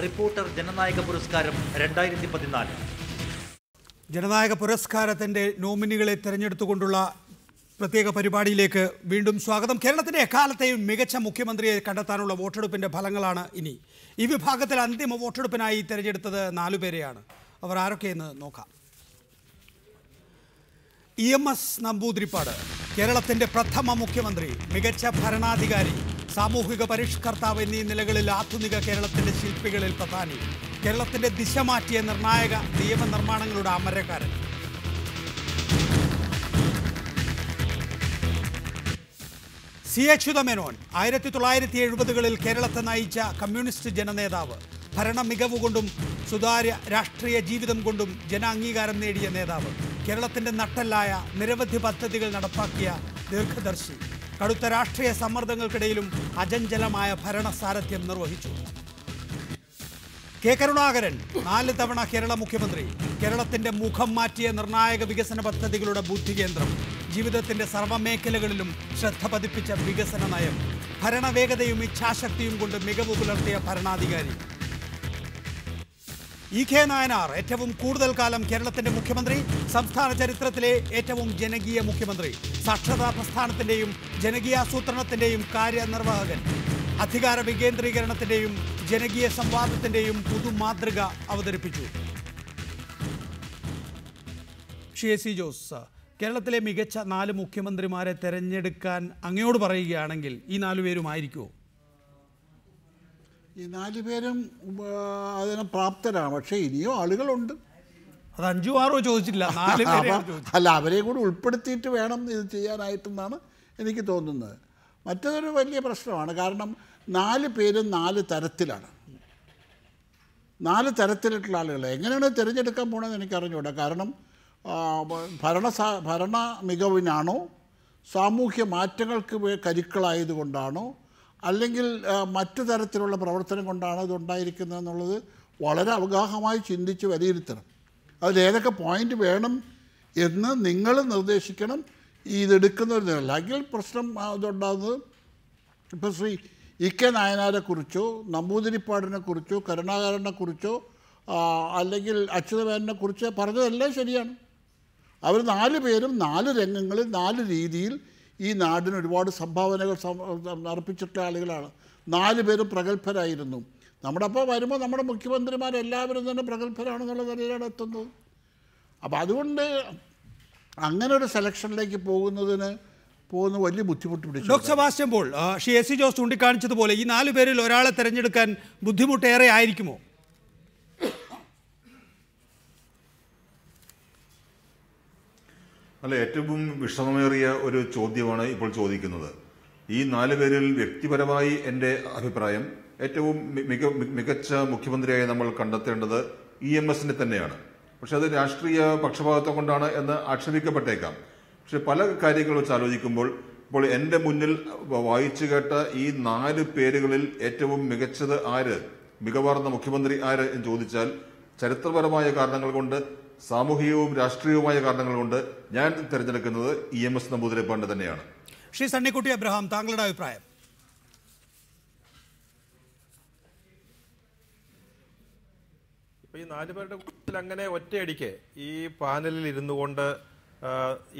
Reporter ജനനായക പുരസ്കാരം 2014. ജനനായക പുരസ്കാരത്തിൻ്റെ നോമിനികളെ തിരഞ്ഞെടുത്തുകൊണ്ടുള്ള പ്രത്യേക പരിപാടിയിലേക്ക് വീണ്ടും സ്വാഗതം. കേരളത്തിൻ്റെ എക്കാലത്തെയും മികച്ച മുഖ്യമന്ത്രിയെ കണ്ടെത്താനുള്ള വോട്ടെടുപ്പിൻ്റെ ഫലങ്ങളാണ് ഇനി. ഈ വിഭാഗത്തിൽ അന്തിമ വോട്ടെടുപ്പിനായി തിരഞ്ഞെടുത്തത് 4 പേരെയാണ്. അവർ ആരൊക്കെയെന്ന് നോക്കാം. EMS നമ്പൂതിരിപ്പാട്, കേരളത്തിൻ്റെ പ്രഥമ മുഖ്യമന്ത്രി, മികച്ച ഭരണാധികാരി, സാമൂഹിക പരിഷ്കർത്താവ് എന്നീ നിലകളിൽ ആധുനിക കേരളത്തിൻ്റെ ശില്പികളിൽ പ്രധാനി, കേരളത്തിൻ്റെ ദിശ മാറ്റിയ നിർണായക നിയമനിർമ്മാണങ്ങളുടെ അമരക്കാരൻ. C. അച്യുതമേനോൻ, 1970-കളിൽ കേരളത്തെ നയിച്ച കമ്മ്യൂണിസ്റ്റ് ജനനേതാവ്, ഭരണ മികവുകൊണ്ടും സുതാര്യ രാഷ്ട്രീയ ജീവിതം കൊണ്ടും ജനാംഗീകാരം നേടിയ നേതാവ്, കേരളത്തിൻ്റെ നട്ടെല്ലായ നിരവധി പദ്ധതികൾ നടപ്പാക്കിയ ദീർഘദർശി, കടുത്ത രാഷ്ട്രീയ സമ്മർദ്ദങ്ങൾക്കിടയിലും അചഞ്ചലമായ ഭരണ സാരഥ്യം നിർവഹിച്ചു. K. കരുണാകരൻ, 4 തവണ കേരള മുഖ്യമന്ത്രി, കേരളത്തിൻ്റെ മുഖം മാറ്റിയ നിർണായക വികസന പദ്ധതികളുടെ ബുദ്ധികേന്ദ്രം, ജീവിതത്തിൻ്റെ സർവ്വമേഖലകളിലും ശ്രദ്ധ പതിപ്പിച്ച വികസന നയം, ഭരണവേഗതയും ഇച്ഛാശക്തിയും കൊണ്ട് മികവ് പുലർത്തിയ ഭരണാധികാരി. E. നായനാർ, ഏറ്റവും കൂടുതൽ കാലം കേരളത്തിൻ്റെ മുഖ്യമന്ത്രി, സംസ്ഥാന ചരിത്രത്തിലെ ഏറ്റവും ജനകീയ മുഖ്യമന്ത്രി, സാക്ഷരതാ പ്രസ്ഥാനത്തിൻ്റെയും ജനകീയാസൂത്രണത്തിൻ്റെയും കാര്യനിർവാഹകൻ, അധികാര വികേന്ദ്രീകരണത്തിൻ്റെയും ജനകീയ സംവാദത്തിൻ്റെയും പുതുമാതൃക അവതരിപ്പിച്ചു. C. ജോസ്, കേരളത്തിലെ മികച്ച 4 മുഖ്യമന്ത്രിമാരെ തെരഞ്ഞെടുക്കാൻ അങ്ങയോട് പറയുകയാണെങ്കിൽ ഈ 4 പേരുമായിരിക്കുമോ? ഈ 4 പേരും അതിന് പ്രാപ്തരാണ്. പക്ഷേ ഇനിയും ആളുകളുണ്ട്. അത് 5 6 ചോദിച്ചില്ല, 4 പേരെ. അല്ല, അവരെ കൂടി ഉൾപ്പെടുത്തിയിട്ട് വേണം ഇത് ചെയ്യാനായിട്ടെന്നാണ് എനിക്ക് തോന്നുന്നത്. മറ്റൊരു വലിയ പ്രശ്നമാണ്. കാരണം 4 പേരും 4 തരത്തിലാണ്. 4 തരത്തിലുള്ള ആളുകൾ എങ്ങനെയാണ് തിരഞ്ഞെടുക്കാൻ പോകണമെന്ന് എനിക്കറിഞ്ഞൂടാ. കാരണം ഭരണ മികവിനാണോ, സാമൂഹ്യ മാറ്റങ്ങൾക്ക് കരുക്കളായതുകൊണ്ടാണോ, അല്ലെങ്കിൽ മറ്റു തരത്തിലുള്ള പ്രവർത്തനം കൊണ്ടാണ് ഇതുണ്ടായിരിക്കുന്നത് എന്നുള്ളത് വളരെ അവഗാഹമായി ചിന്തിച്ച് വിലയിരുത്തണം. അതിലേതൊക്കെ പോയിന്റ് വേണം എന്ന് നിങ്ങൾ നിർദ്ദേശിക്കണം. ഇതെടുക്കുന്നവർ അല്ലെങ്കിൽ പ്രശ്നം ഇതുണ്ടാകുന്നത് ഇപ്പോൾ ശ്രീ E. നായനാരെക്കുറിച്ചോ നമ്പൂതിരിപ്പാടിനെക്കുറിച്ചോ കരുണാകരനെക്കുറിച്ചോ അല്ലെങ്കിൽ അച്യുതമേനോനെക്കുറിച്ചോ പറഞ്ഞതെല്ലാം ശരിയാണ്. അവർ 4 പേരും 4 രംഗങ്ങളിൽ 4 രീതിയിൽ ഈ നാടിന് ഒരുപാട് സംഭാവനകൾ അർപ്പിച്ചിട്ടുള്ള ആളുകളാണ്. 4 പേരും പ്രഗത്ഭരായിരുന്നു. നമ്മുടെ അപ്പോൾ വരുമ്പോൾ നമ്മുടെ മുഖ്യമന്ത്രിമാരെല്ലാവരും തന്നെ പ്രഗത്ഭരാണെന്നുള്ള നിലയിലാണ് എത്തുന്നത്. അപ്പോൾ അതുകൊണ്ട് അങ്ങനെ ഒരു സെലക്ഷനിലേക്ക് പോകുന്ന വലിയ ബുദ്ധിമുട്ട് പിടിച്ചു. Doctor Sebastian Paul, C. ജോസ് ചൂണ്ടിക്കാണിച്ചതുപോലെ ഈ 4 പേരിൽ ഒരാളെ തിരഞ്ഞെടുക്കാൻ ബുദ്ധിമുട്ടേറെ ആയിരിക്കുമോ? അല്ല, ഏറ്റവും വിഷമമേറിയ ഒരു ചോദ്യമാണ് ഇപ്പോൾ ചോദിക്കുന്നത്. ഈ 4 പേരിൽ വ്യക്തിപരമായി എൻ്റെ അഭിപ്രായം ഏറ്റവും മികച്ച മുഖ്യമന്ത്രിയായി നമ്മൾ കണ്ടെത്തേണ്ടത് EMSനെ തന്നെയാണ്. പക്ഷെ അത് രാഷ്ട്രീയ പക്ഷപാതത്വം കൊണ്ടാണ് എന്ന് ആക്ഷേപിക്കപ്പെട്ടേക്കാം. പക്ഷെ പല കാര്യങ്ങൾ വെച്ച് ആലോചിക്കുമ്പോൾ ഇപ്പോൾ എൻ്റെ മുന്നിൽ വായിച്ചു കേട്ട ഈ 4 പേരുകളിൽ ഏറ്റവും മികച്ചത് ആര്, മികവാർന്ന മുഖ്യമന്ത്രി ആര് എന്ന് ചോദിച്ചാൽ ചരിത്രപരമായ കാരണങ്ങൾ കൊണ്ട്, സാമൂഹികവും രാഷ്ട്രീയവുമായ കാരണങ്ങൾ കൊണ്ട് ഞാൻ തിരഞ്ഞെടുക്കുന്നത് EMS നമ്പൂതിരിപ്പാടിനെ തന്നെയാണ്. ശ്രീ സണ്ണിക്കുട്ടി അബ്രഹാം, താങ്കളുടെ അഭിപ്രായം? ഇപ്പൊ ഈ 4 പേരുടെ കൂട്ടത്തിൽ അങ്ങനെ ഒറ്റയടിക്ക് ഈ പാനലിൽ ഇരുന്നു കൊണ്ട്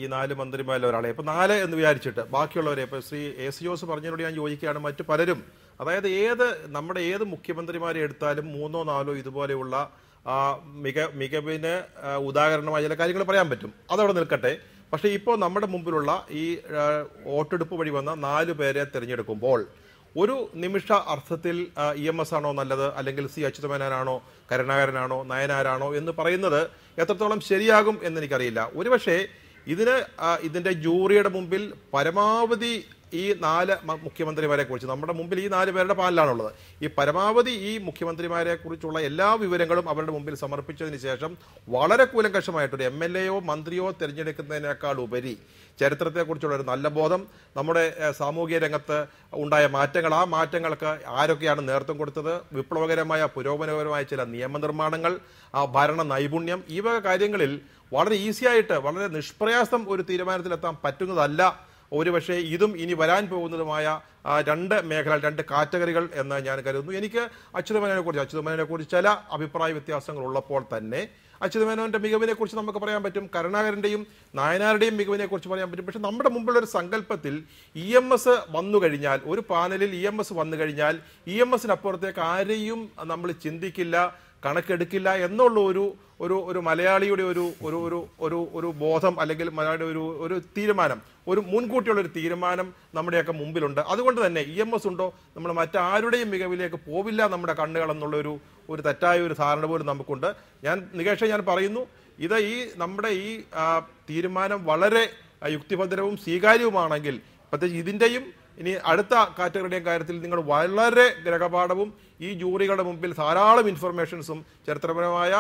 ഈ 4 മന്ത്രിമാരിൽ ഒരാളെ ഇപ്പൊ 4 എന്ന് വിചാരിച്ചിട്ട് ബാക്കിയുള്ളവരെ ഇപ്പൊ ശ്രീ AC ജോസ് പറഞ്ഞതിനോട് ഞാൻ ചോദിക്കുകയാണ്, മറ്റു പലരും, അതായത് നമ്മുടെ ഏത് മുഖ്യമന്ത്രിമാരെ എടുത്താലും 3 4 ഇതുപോലെയുള്ള മികവിന് ഉദാഹരണമായ ചില കാര്യങ്ങൾ പറയാൻ പറ്റും. അതവിടെ നിൽക്കട്ടെ. പക്ഷേ ഇപ്പോൾ നമ്മുടെ മുമ്പിലുള്ള ഈ വോട്ടെടുപ്പ് വഴി വന്ന 4 പേരെ തിരഞ്ഞെടുക്കുമ്പോൾ ഒരു നിമിഷ അർത്ഥത്തിൽ EMS ആണോ നല്ലത്, അല്ലെങ്കിൽ C. അച്യുതമേനോനാണോ, കരുണാകരനാണോ, നയനാരാണോ എന്ന് പറയുന്നത് എത്രത്തോളം ശരിയാകും എന്നെനിക്കറിയില്ല. ഒരുപക്ഷെ ഇതിന്റെ ജൂറിയുടെ മുമ്പിൽ പരമാവധി ഈ 4 മുഖ്യമന്ത്രിമാരെ കുറിച്ച്, നമ്മുടെ മുമ്പിൽ ഈ 4 പേരുടെ പാനലാണുള്ളത്, ഈ പരമാവധി ഈ മുഖ്യമന്ത്രിമാരെ കുറിച്ചുള്ള എല്ലാ വിവരങ്ങളും അവരുടെ മുമ്പിൽ സമർപ്പിച്ചതിന് ശേഷം വളരെ കൂലങ്കഷമായിട്ടൊരു MLAയോ മന്ത്രിയോ തിരഞ്ഞെടുക്കുന്നതിനേക്കാൾ ഉപരി ചരിത്രത്തെക്കുറിച്ചുള്ള ഒരു നല്ല ബോധം, നമ്മുടെ സാമൂഹിക രംഗത്ത് ഉണ്ടായ മാറ്റങ്ങൾ, ആ മാറ്റങ്ങൾക്ക് ആരൊക്കെയാണ് നേതൃത്വം കൊടുത്തത്, വിപ്ലവകരമായ പുരോഗമനപരമായ ചില നിയമനിർമ്മാണങ്ങൾ, ഭരണ നൈപുണ്യം, ഈ വക കാര്യങ്ങളിൽ വളരെ ഈസിയായിട്ട് വളരെ നിഷ്പ്രയാസം ഒരു തീരുമാനത്തിലെത്താൻ പറ്റുന്നതല്ല ഒരുപക്ഷെ ഇതും ഇനി വരാൻ പോകുന്നതുമായ രണ്ട് മേഖല, രണ്ട് കാറ്റഗറികൾ എന്ന് ഞാൻ കരുതുന്നു. എനിക്ക് അച്യുതമേനോനെ കുറിച്ച് ചില അഭിപ്രായ വ്യത്യാസങ്ങൾ ഉള്ളപ്പോൾ തന്നെ അച്യുതമേനോന്റെ മികവിനെ കുറിച്ച് നമുക്ക് പറയാൻ പറ്റും, കരുണാകരന്റെയും നായനാരുടെയും മികവിനെ കുറിച്ച് പറയാൻ പറ്റും. പക്ഷെ നമ്മുടെ മുമ്പിലുള്ള ഒരു സങ്കല്പത്തിൽ EMS വന്നു കഴിഞ്ഞാൽ, ഒരു പാനലിൽ EMS വന്നു കഴിഞ്ഞാൽ EMSനപ്പുറത്തേക്ക് ആരെയും നമ്മൾ ചിന്തിക്കില്ല, കണക്കെടുക്കില്ല എന്നുള്ള ഒരു മലയാളിയുടെ ഒരു ബോധം, അല്ലെങ്കിൽ മലയാളിയുടെ ഒരു തീരുമാനം, ഒരു മുൻകൂട്ടിയുള്ള ഒരു തീരുമാനം നമ്മുടെയൊക്കെ മുമ്പിലുണ്ട്. അതുകൊണ്ട് തന്നെ EMS ഉണ്ടോ, നമ്മൾ മറ്റാരുടെയും മികവിലേക്ക് പോവില്ല നമ്മുടെ കണ്ണുകൾ എന്നുള്ള ഒരു തെറ്റായ ഒരു ധാരണ പോലും നമുക്കുണ്ട്. നികേഷ്, ഞാൻ പറയുന്നു, ഇത് നമ്മുടെ ഈ തീരുമാനം വളരെ യുക്തിഭദ്രവും സ്വീകാര്യവുമാണെങ്കിൽ, പ്രത്യേകിച്ച് ഇതിന്റെയും ഇനി അടുത്ത കാറ്റഗറിയുടെയും കാര്യത്തിൽ നിങ്ങൾ വളരെ ഗ്രഹപാഠവും ഈ ജൂറികളുടെ മുമ്പിൽ ധാരാളം ഇൻഫർമേഷൻസും ചരിത്രപരമായ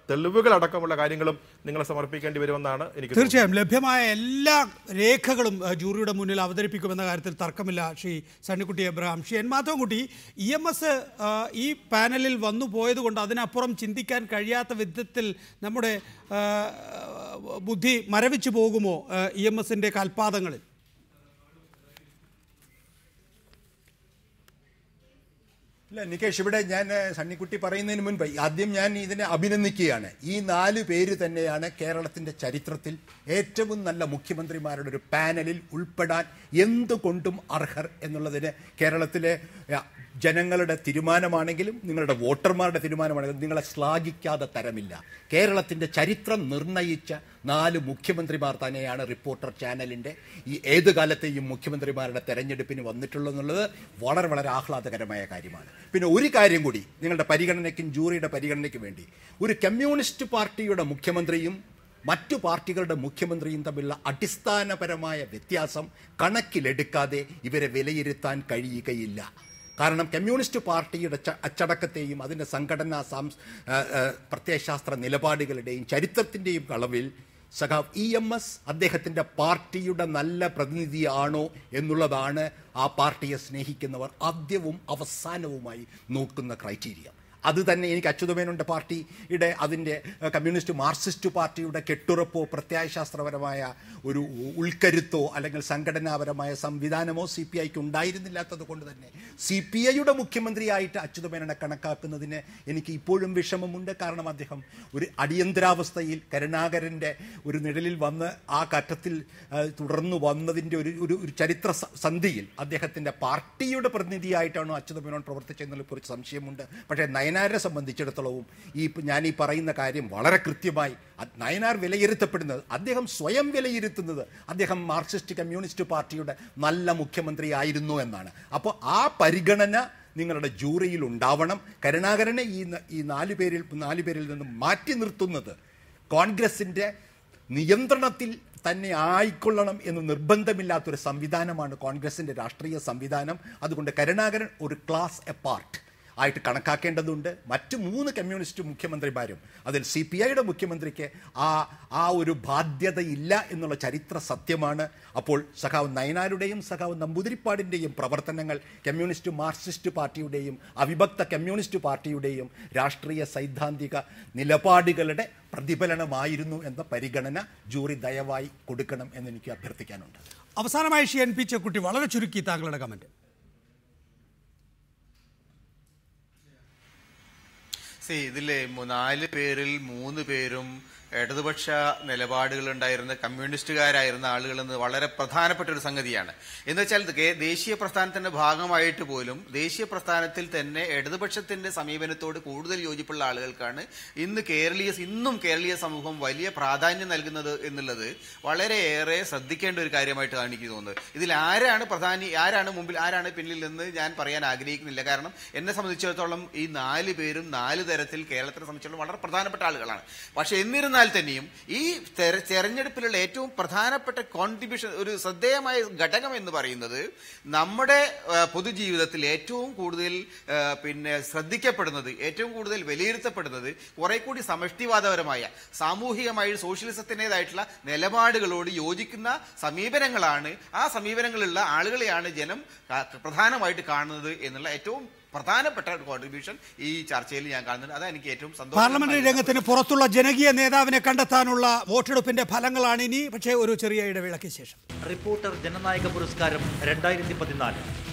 തെളിവുകൾ അടക്കമുള്ള കാര്യങ്ങളും നിങ്ങൾ സമർപ്പിക്കേണ്ടി വരുമെന്നാണ് എനിക്ക് തീർച്ചയായും. ലഭ്യമായ എല്ലാ രേഖകളും ജൂറിയുടെ മുന്നിൽ അവതരിപ്പിക്കുമെന്ന കാര്യത്തിൽ തർക്കമില്ല. Shri Sunnykutty Abraham. Shri N Madhavankutty, EMS ഈ പാനലിൽ വന്നു പോയതുകൊണ്ട് അതിനപ്പുറം ചിന്തിക്കാൻ കഴിയാത്ത വിധത്തിൽ നമ്മുടെ ബുദ്ധി മരവിച്ചു പോകുമോ EMSന്റെ കാൽപാദങ്ങളിൽ? ഇല്ല നികേഷ്, ഇവിടെ ഞാൻ സണ്ണിക്കുട്ടി പറയുന്നതിന് മുൻപ് ആദ്യം ഞാൻ ഇതിനെ അഭിനന്ദിക്കുകയാണ്. ഈ 4 പേര് തന്നെയാണ് കേരളത്തിൻ്റെ ചരിത്രത്തിൽ ഏറ്റവും നല്ല മുഖ്യമന്ത്രിമാരുടെ ഒരു പാനലിൽ ഉൾപ്പെടാൻ എന്തുകൊണ്ടും അർഹർ എന്നുള്ളതിന് കേരളത്തിലെ ജനങ്ങളുടെ തീരുമാനമാണെങ്കിലും നിങ്ങളുടെ വോട്ടർമാരുടെ തീരുമാനമാണെങ്കിലും നിങ്ങളെ ശ്ലാഘിക്കാതെ തരമില്ല. കേരളത്തിൻ്റെ ചരിത്രം നിർണയിച്ച 4 മുഖ്യമന്ത്രിമാർ തന്നെയാണ് റിപ്പോർട്ടർ ചാനലിൻ്റെ ഈ ഏത് കാലത്തെയും മുഖ്യമന്ത്രിമാരുടെ തെരഞ്ഞെടുപ്പിന് വന്നിട്ടുള്ളതെന്നുള്ളത് വളരെ വളരെ ആഹ്ലാദകരമായ കാര്യമാണ്. പിന്നെ ഒരു കാര്യം കൂടി നിങ്ങളുടെ പരിഗണനയ്ക്കും ജൂറിയുടെ പരിഗണനയ്ക്കും വേണ്ടി, ഒരു കമ്മ്യൂണിസ്റ്റ് പാർട്ടിയുടെ മുഖ്യമന്ത്രിയും മറ്റു പാർട്ടികളുടെ മുഖ്യമന്ത്രിയും തമ്മിലുള്ള അടിസ്ഥാനപരമായ വ്യത്യാസം കണക്കിലെടുക്കാതെ ഇവരെ വിലയിരുത്താൻ കഴിയുകയില്ല. കാരണം കമ്മ്യൂണിസ്റ്റ് പാർട്ടിയുടെ അച്ചടക്കത്തെയും അതിൻ്റെ സംഘടനാ പ്രത്യയശാസ്ത്ര നിലപാടുകളുടെയും ചരിത്രത്തിൻ്റെയും അളവിൽ സഖാവ് EMS അദ്ദേഹത്തിൻ്റെ പാർട്ടിയുടെ നല്ല പ്രതിനിധിയാണോ എന്നുള്ളതാണ് ആ പാർട്ടിയെ സ്നേഹിക്കുന്നവർ ആദ്യവും അവസാനവുമായി നോക്കുന്ന ക്രൈറ്റീരിയ. അത് തന്നെ എനിക്ക് അച്യുതമേനോന്റെ പാർട്ടിയുടെ അതിൻ്റെ കമ്മ്യൂണിസ്റ്റ് മാർക്സിസ്റ്റ് പാർട്ടിയുടെ കെട്ടുറപ്പോ പ്രത്യയശാസ്ത്രപരമായ ഒരു ഉൾക്കരുത്തോ അല്ലെങ്കിൽ സംഘടനാപരമായ സംവിധാനമോ CPIക്ക് ഉണ്ടായിരുന്നില്ലാത്തത് കൊണ്ട് തന്നെ CPIയുടെ മുഖ്യമന്ത്രിയായിട്ട് അച്യുതമേനോനെ കണക്കാക്കുന്നതിന് എനിക്ക് ഇപ്പോഴും വിഷമമുണ്ട്. കാരണം അദ്ദേഹം ഒരു അടിയന്തരാവസ്ഥയിൽ കരുണാകരൻ്റെ ഒരു നിഴലിൽ വന്ന് ആ ഘട്ടത്തിൽ തുടർന്നു വന്നതിൻ്റെ ഒരു ചരിത്ര സന്ധിയിൽ അദ്ദേഹത്തിൻ്റെ പാർട്ടിയുടെ പ്രതിനിധിയായിട്ടാണോ അച്യുതമേനോൻ പ്രവർത്തിച്ചതെന്നുള്ള ഒരു സംശയമുണ്ട്. പക്ഷേ നയനാരെ സംബന്ധിച്ചിടത്തോളവും ഞാൻ ഈ പറയുന്ന കാര്യം വളരെ കൃത്യമായി നയനാർ വിലയിരുത്തപ്പെടുന്നത്, അദ്ദേഹം സ്വയം വിലയിരുത്തുന്നത് അദ്ദേഹം മാർക്സിസ്റ്റ് കമ്മ്യൂണിസ്റ്റ് പാർട്ടിയുടെ നല്ല മുഖ്യമന്ത്രി ആയിരുന്നു എന്നാണ്. അപ്പോൾ ആ പരിഗണന നിങ്ങളുടെ ജൂറിയിൽ ഉണ്ടാവണം. കരുണാകരനെ ഈ 4 പേരിൽ നിന്ന് മാറ്റി നിർത്തുന്നത് കോൺഗ്രസിൻ്റെ നിയന്ത്രണത്തിൽ തന്നെ ആയിക്കൊള്ളണം എന്ന് നിർബന്ധമില്ലാത്തൊരു സംവിധാനമാണ് കോൺഗ്രസിൻ്റെ രാഷ്ട്രീയ സംവിധാനം. അതുകൊണ്ട് കരുണാകരൻ ഒരു ക്ലാസ് എപ്പാർട്ട് ആയിട്ട് കണക്കാക്കേണ്ടതുണ്ട്. മറ്റ് 3 കമ്മ്യൂണിസ്റ്റ് മുഖ്യമന്ത്രിമാരും അതിൽ CPIയുടെ മുഖ്യമന്ത്രിക്ക് ആ ഒരു ബാധ്യതയില്ല എന്നുള്ള ചരിത്ര സത്യമാണ്. അപ്പോൾ സഖാവ് നയനാരുടെയും സഖാവ് നമ്പൂതിരിപ്പാടിൻ്റെയും പ്രവർത്തനങ്ങൾ കമ്മ്യൂണിസ്റ്റ് മാർക്സിസ്റ്റ് പാർട്ടിയുടെയും അവിഭക്ത കമ്മ്യൂണിസ്റ്റ് പാർട്ടിയുടെയും രാഷ്ട്രീയ സൈദ്ധാന്തിക നിലപാടുകളുടെ പ്രതിഫലനമായിരുന്നു എന്ന പരിഗണന ജൂറി ദയവായി കൊടുക്കണം എന്നെനിക്ക് അഭ്യർത്ഥിക്കാനുണ്ട്. അവസാനമായി ശ്രീ NP ചെക്കുട്ടി, വളരെ ചുരുക്കി താങ്കളുടെ കമന്റ്. ഇതിലെ 4 പേരിൽ 3 പേരും ഇടതുപക്ഷ നിലപാടുകൾ ഉണ്ടായിരുന്ന കമ്മ്യൂണിസ്റ്റുകാരായിരുന്ന ആളുകളെന്ന് വളരെ പ്രധാനപ്പെട്ട ഒരു സംഗതിയാണ്. എന്ന് വെച്ചാൽ ദേശീയ പ്രസ്ഥാനത്തിന്റെ ഭാഗമായിട്ട് പോലും ദേശീയ പ്രസ്ഥാനത്തിൽ തന്നെ ഇടതുപക്ഷത്തിന്റെ സമീപനത്തോട് കൂടുതൽ യോജിപ്പുള്ള ആളുകൾക്കാണ് ഇന്നും കേരളീയ സമൂഹം വലിയ പ്രാധാന്യം നൽകുന്നത് എന്നുള്ളത് വളരെയേറെ ശ്രദ്ധിക്കേണ്ട ഒരു കാര്യമായിട്ടാണ് എനിക്ക് തോന്നുന്നത്. ഇതിൽ ആരാണ് മുമ്പിൽ ആരാണ് പിന്നിൽ നിന്ന് ഞാൻ പറയാൻ ആഗ്രഹിക്കുന്നില്ല. കാരണം എന്നെ സംബന്ധിച്ചിടത്തോളം ഈ 4 പേരും 4 തരത്തിൽ കേരളത്തിനെ സംബന്ധിച്ചിടത്തോളം വളരെ പ്രധാനപ്പെട്ട ആളുകളാണ്. പക്ഷെ എന്നിരുന്നാൽ തന്നെയും ഈ തെരഞ്ഞെടുപ്പിലുള്ള ഏറ്റവും പ്രധാനപ്പെട്ട കോൺട്രിബ്യൂഷൻ, ഒരു ശ്രദ്ധേയമായ ഘടകം എന്ന് പറയുന്നത് നമ്മുടെ പൊതുജീവിതത്തിൽ ഏറ്റവും കൂടുതൽ ശ്രദ്ധിക്കപ്പെടുന്നത്, ഏറ്റവും കൂടുതൽ വിലയിരുത്തപ്പെടുന്നത് കുറെ കൂടി സമഷ്ടിവാദപരമായ സാമൂഹികമായ സോഷ്യലിസത്തിൻ്റെതായിട്ടുള്ള നിലപാടുകളോട് യോജിക്കുന്ന സമീപനങ്ങളാണ്. ആ സമീപനങ്ങളുള്ള ആളുകളെയാണ് ജനം പ്രധാനമായിട്ട് കാണുന്നത് എന്നുള്ള ഏറ്റവും പ്രധാനപ്പെട്ട കോൺട്രിബ്യൂഷൻ ഈ ചർച്ചയിൽ ഞാൻ കാണുന്നുണ്ട്. അതാണ് എനിക്ക് ഏറ്റവും പാർലമെന്ററി രംഗത്തിന് പുറത്തുള്ള ജനകീയ നേതാവിനെ കണ്ടെത്താനുള്ള വോട്ടെടുപ്പിന്റെ ഫലങ്ങളാണ് ഇനി. പക്ഷേ ഒരു ചെറിയ ഇടവേളയ്ക്ക് ശേഷം. റിപ്പോർട്ടർ ജനനായക പുരസ്കാരം 2014